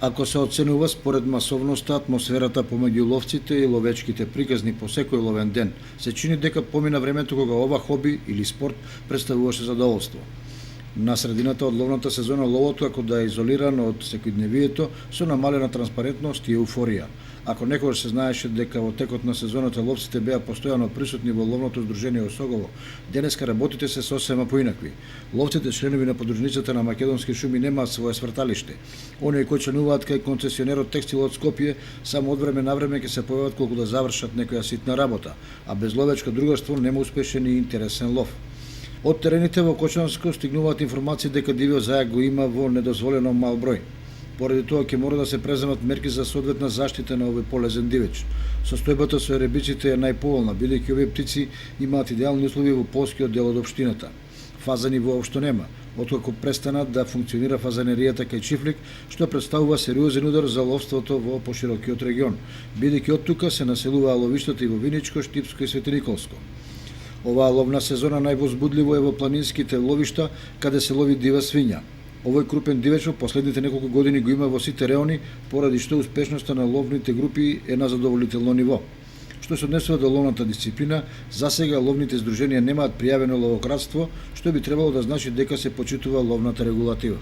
Ако се оценува според масовноста, атмосферата помеѓу ловците и ловечките приказни по секој ловен ден, се чини дека помина времето кога ова хоби или спорт представуваше задоволство. На средината од ловната сезона ловот како да е изолирано од секојдневието со намалена транспарентност и еуфорија. Ако некогаш се знаеше дека во текот на сезоната ловците беа постојано присутни во ловното здружение Осогово, денеска работите се сосема поинакви. Ловците, членови на подружницата на македонски шуми, немаат свое сврталиште. Оние кои членуваат кај концесионерот Текстил од Скопје само од време на време ќе се појават колку да завршат некоја ситна работа, а без ловечко другарство нема успешен и интересен лов. Од терените во Кочанско стигнуваат информации дека дивиот зајак го има во недозволено мал број. Поради тоа ќе мора да се преземат мерки за соодветна заштита на овој полезен дивеч. Состојбата со еребиците е најповолна, бидејќи овие птици имаат идеални услови во полскиот дел од општината. Фазани воопшто нема, откако престанат да функционира фазанеријата кај Чифлик, што представува сериозен удар за ловството во поширокиот регион, бидејќи од тука се населуваа ловиштата и во Виничко, Штипско и Свети Николско. Оваа ловна сезона највозбудливо е во планинските ловишта, каде се лови дива свиња. Овој крупен дивеч во последните неколку години го има во сите реони, поради што успешноста на ловните групи е на задоволително ниво. Што се однесува до ловната дисциплина, засега ловните здруженија немаат пријавено ловократство, што би требало да значи дека се почитува ловната регулатива.